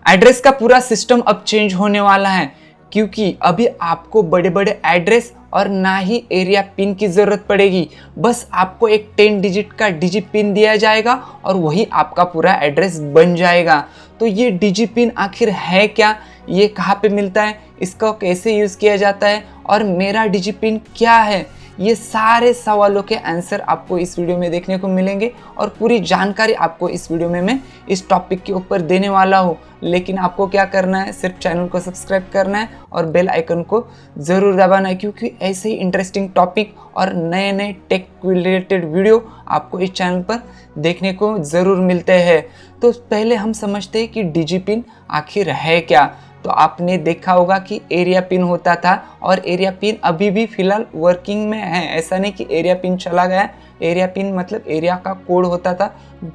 Address का पूरा system अब चेंज होने वाला है, क्योंकि अभी आपको बड़े बड़े एड्रेस और ना ही एरिया पिन की ज़रूरत पड़ेगी। बस आपको एक 10 डिजिट का डिजी पिन दिया जाएगा और वही आपका पूरा एड्रेस बन जाएगा। तो ये डिजी पिन आखिर है क्या, ये कहाँ पे मिलता है, इसका कैसे यूज़ किया जाता है और मेरा डिजी पिन क्या है, ये सारे सवालों के आंसर आपको इस वीडियो में देखने को मिलेंगे और पूरी जानकारी आपको इस वीडियो में मैं इस टॉपिक के ऊपर देने वाला हूँ। लेकिन आपको क्या करना है, सिर्फ चैनल को सब्सक्राइब करना है और बेल आइकन को ज़रूर दबाना है, क्योंकि ऐसे ही इंटरेस्टिंग टॉपिक और नए नए टेक रिलेटेड वीडियो आपको इस चैनल पर देखने को ज़रूर मिलते हैं। तो पहले हम समझते हैं कि डिजी पिन आखिर है क्या। तो आपने देखा होगा कि एरिया पिन होता था और एरिया पिन अभी भी फ़िलहाल वर्किंग में है। ऐसा नहीं कि एरिया पिन चला गया। एरिया पिन मतलब एरिया का कोड होता था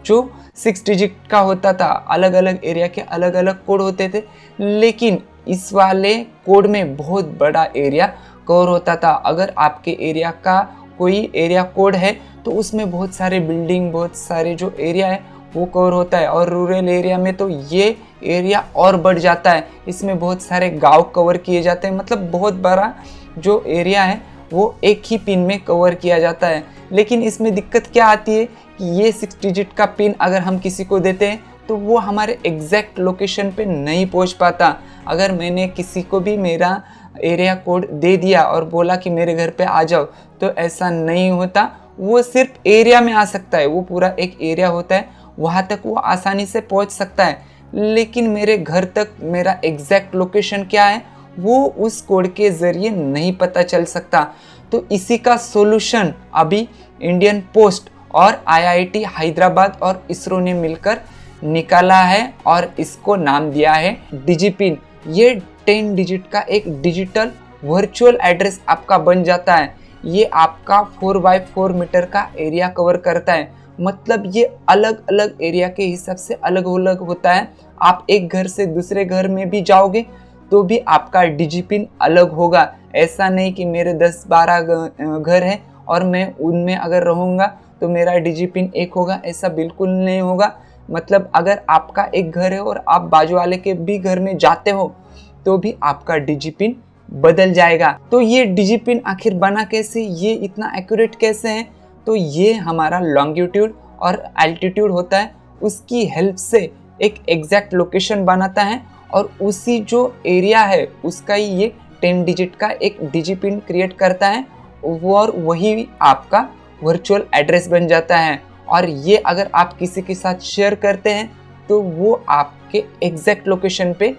जो 6 डिजिट का होता था। अलग अलग एरिया के अलग अलग कोड होते थे, लेकिन इस वाले कोड में बहुत बड़ा एरिया कवर होता था। अगर आपके एरिया का कोई एरिया कोड है तो उसमें बहुत सारे बिल्डिंग, बहुत सारे जो एरिया है वो कवर होता है। और रूरल एरिया में तो ये एरिया और बढ़ जाता है, इसमें बहुत सारे गांव कवर किए जाते हैं। मतलब बहुत बड़ा जो एरिया है वो एक ही पिन में कवर किया जाता है। लेकिन इसमें दिक्कत क्या आती है कि ये 6 डिजिट का पिन अगर हम किसी को देते हैं तो वो हमारे एग्जैक्ट लोकेशन पे नहीं पहुंच पाता। अगर मैंने किसी को भी मेरा एरिया कोड दे दिया और बोला कि मेरे घर पे आ जाओ, तो ऐसा नहीं होता। वो सिर्फ एरिया में आ सकता है, वो पूरा एक एरिया होता है, वहाँ तक वो आसानी से पहुँच सकता है। लेकिन मेरे घर तक मेरा एग्जैक्ट लोकेशन क्या है वो उस कोड के ज़रिए नहीं पता चल सकता। तो इसी का सॉल्यूशन अभी इंडियन पोस्ट और आईआईटी हैदराबाद और इसरो ने मिलकर निकाला है और इसको नाम दिया है डिजी पिन। ये 10 डिजिट का एक डिजिटल वर्चुअल एड्रेस आपका बन जाता है। ये आपका 4x4 मीटर का एरिया कवर करता है। मतलब ये अलग अलग एरिया के हिसाब से अलग अलग होता है। आप एक घर से दूसरे घर में भी जाओगे तो भी आपका डिजी पिन अलग होगा। ऐसा नहीं कि मेरे 10-12 घर हैं और मैं उनमें अगर रहूँगा तो मेरा डिजी पिन एक होगा, ऐसा बिल्कुल नहीं होगा। मतलब अगर आपका एक घर है और आप बाजू वाले के भी घर में जाते हो तो भी आपका डिजी पिन बदल जाएगा। तो ये डिजी पिन आखिर बना कैसे, ये इतना एक्यूरेट कैसे है, तो ये हमारा लॉन्गिट्यूड और एल्टीट्यूड होता है, उसकी हेल्प से एक एग्जैक्ट लोकेशन बनाता है और उसी जो एरिया है उसका ही ये 10 डिजिट का एक डिजी पिन क्रिएट करता है और वही आपका वर्चुअल एड्रेस बन जाता है। और ये अगर आप किसी के साथ शेयर करते हैं तो वो आपके एग्जैक्ट लोकेशन पे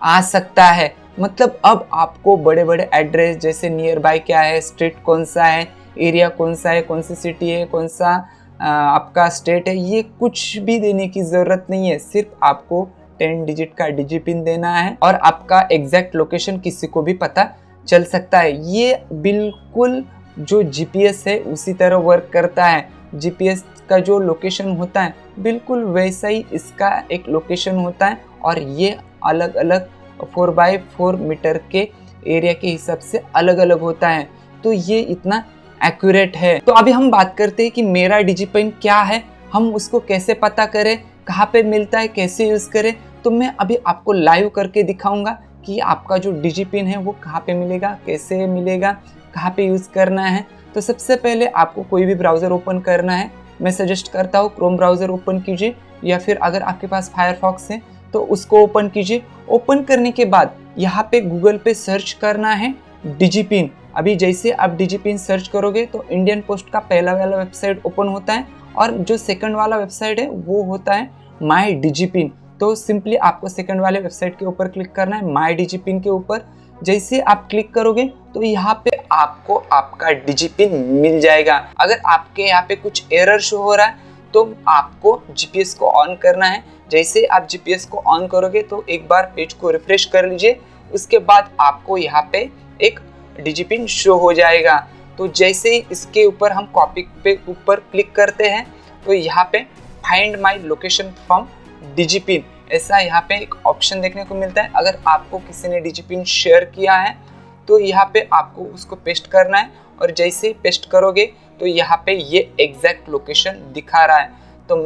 आ सकता है। मतलब अब आपको बड़े बड़े एड्रेस जैसे नियर बाय क्या है, स्ट्रीट कौन सा है, एरिया कौन सा है, कौन सी सिटी है, कौन सा आपका स्टेट है, ये कुछ भी देने की ज़रूरत नहीं है। सिर्फ आपको 10 डिजिट का डिजी पिन देना है और आपका एग्जैक्ट लोकेशन किसी को भी पता चल सकता है। ये बिल्कुल जो जीपीएस है उसी तरह वर्क करता है। जीपीएस का जो लोकेशन होता है बिल्कुल वैसा ही इसका एक लोकेशन होता है और ये अलग अलग 4x4 मीटर के एरिया के हिसाब से अलग अलग होता है। तो ये इतना एक्यूरेट है। तो अभी हम बात करते हैं कि मेरा डिजी पिन क्या है, हम उसको कैसे पता करें, कहाँ पे मिलता है, कैसे यूज़ करें। तो मैं अभी आपको लाइव करके दिखाऊंगा कि आपका जो डिजी पिन है वो कहाँ पे मिलेगा, कैसे मिलेगा, कहाँ पे यूज़ करना है। तो सबसे पहले आपको कोई भी ब्राउज़र ओपन करना है। मैं सजेस्ट करता हूँ क्रोम ब्राउज़र ओपन कीजिए या फिर अगर आपके पास फायरफॉक्स है तो उसको ओपन कीजिए। ओपन करने के बाद यहाँ पे गूगल पे सर्च करना है डिजी पिन। अभी जैसे आप डिजी पिन सर्च करोगे तो इंडियन पोस्ट का पहला वाला वेबसाइट ओपन होता है और जो सेकंड वाला वेबसाइट है वो होता है माई डिजी पिन। तो सिंपली आपको सेकंड वाले वेबसाइट के ऊपर क्लिक करना है, माई डिजी पिन के ऊपर। जैसे आप क्लिक करोगे तो यहाँ पे आपको आपका डिजी पिन मिल जाएगा। अगर आपके यहाँ पे कुछ एरर शो हो रहा है तो आपको जीपीएस को ऑन करना है। जैसे आप जीपीएस को ऑन करोगे तो एक बार पेज को रिफ्रेश कर लीजिए, उसके बाद आपको यहाँ पे एक डिजी पिन शो हो जाएगा। तो जैसे ही इसके ऊपर हम कॉपी पे ऊपर क्लिक करते हैं तो यहाँ पे find my location from Digipin ऐसा यहाँ पे एक ऑप्शन देखने को मिलता है। अगर आपको किसी ने डिजी पिन शेयर किया है तो यहाँ पे आपको उसको पेस्ट करना है और जैसे ही पेस्ट करोगे तो यहाँ पे ये एग्जैक्ट लोकेशन दिखा रहा है। तो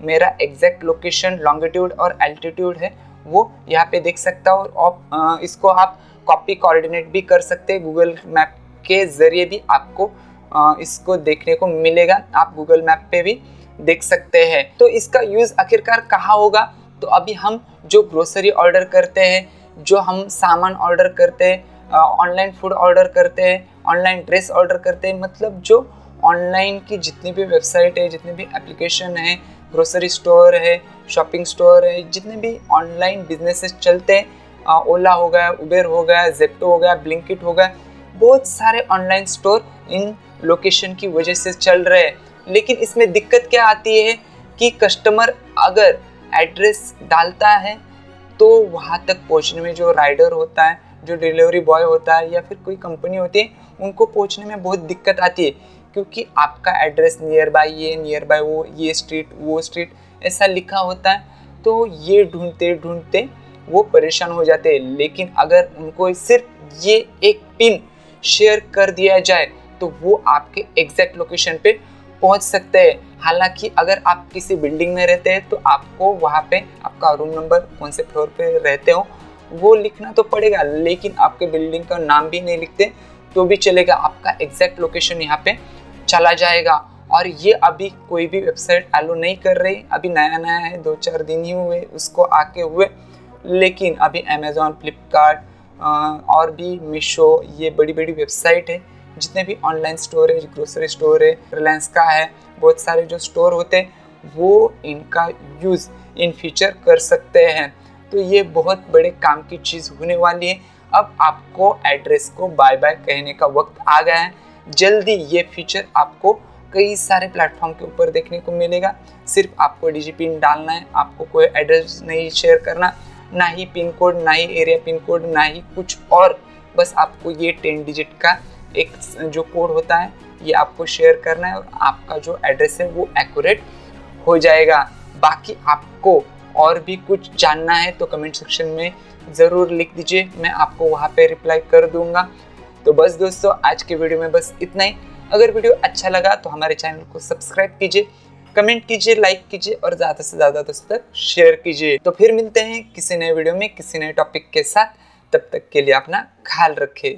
मेरा एग्जैक्ट लोकेशन लॉन्गिट्यूड और एल्टीट्यूड है वो यहाँ पे देख सकता हो। और इसको आप कॉपी कोऑर्डिनेट भी कर सकते हैं, गूगल मैप के ज़रिए भी आपको इसको देखने को मिलेगा। आप गूगल मैप पे भी देख सकते हैं। तो इसका यूज़ आखिरकार कहाँ होगा? तो अभी हम जो ग्रोसरी ऑर्डर करते हैं, जो हम सामान ऑर्डर करते हैं, ऑनलाइन फूड ऑर्डर करते हैं, ऑनलाइन ड्रेस ऑर्डर करते हैं, मतलब जो ऑनलाइन की जितनी भी वेबसाइट है, जितनी भी एप्लीकेशन है, ग्रोसरी स्टोर है, शॉपिंग स्टोर है, जितने भी ऑनलाइन बिजनेसेस चलते हैं, ओला हो गया, उबेर हो गया, जेप्टो हो गया, ब्लिंकिट हो गया, बहुत सारे ऑनलाइन स्टोर इन लोकेशन की वजह से चल रहे हैं। लेकिन इसमें दिक्कत क्या आती है कि कस्टमर अगर एड्रेस डालता है तो वहाँ तक पहुँचने में जो राइडर होता है, जो डिलीवरी बॉय होता है या फिर कोई कंपनी होती है, उनको पहुँचने में बहुत दिक्कत आती है, क्योंकि आपका एड्रेस नियर बाय ये, नियर बाय वो, ये स्ट्रीट, वो स्ट्रीट ऐसा लिखा होता है। तो ये ढूंढते ढूंढते वो परेशान हो जाते हैं। लेकिन अगर उनको सिर्फ ये एक पिन शेयर कर दिया जाए तो वो आपके एग्जैक्ट लोकेशन पे पहुंच सकते हैं। हालांकि अगर आप किसी बिल्डिंग में रहते हैं तो आपको वहाँ पे आपका रूम नंबर, कौन से फ्लोर पे रहते हो, वो लिखना तो पड़ेगा। लेकिन आपके बिल्डिंग का नाम भी नहीं लिखते तो भी चलेगा, आपका एग्जैक्ट लोकेशन यहाँ पे चला जाएगा। और ये अभी कोई भी वेबसाइट अलो नहीं कर रही, अभी नया नया है, 2-4 दिन ही हुए उसको आके हुए। लेकिन अभी अमेज़ॉन, फ्लिपकार्ट और भी मीशो, ये बड़ी बड़ी वेबसाइट है, जितने भी ऑनलाइन स्टोर है, ग्रोसरी स्टोर है, रिलायंस का है, बहुत सारे जो स्टोर होते हैं वो इनका यूज़ इन फ्यूचर कर सकते हैं। तो ये बहुत बड़े काम की चीज़ होने वाली है। अब आपको एड्रेस को बाय बाय कहने का वक्त आ गया है। जल्दी ये फीचर आपको कई सारे प्लेटफॉर्म के ऊपर देखने को मिलेगा। सिर्फ आपको डिजी पिन डालना है, आपको कोई एड्रेस नहीं शेयर करना, ना ही पिन कोड, ना ही एरिया पिन कोड, ना ही कुछ और। बस आपको ये 10 डिजिट का एक जो कोड होता है ये आपको शेयर करना है और आपका जो एड्रेस है वो एक्यूरेट हो जाएगा। बाकी आपको और भी कुछ जानना है तो कमेंट सेक्शन में ज़रूर लिख दीजिए, मैं आपको वहाँ पे रिप्लाई कर दूँगा। तो बस दोस्तों, आज के वीडियो में बस इतना ही। अगर वीडियो अच्छा लगा तो हमारे चैनल को सब्सक्राइब कीजिए, कमेंट कीजिए, लाइक कीजिए और ज़्यादा से ज़्यादा दोस्तों तक शेयर कीजिए। तो फिर मिलते हैं किसी नए वीडियो में किसी नए टॉपिक के साथ। तब तक के लिए अपना ख्याल रखें।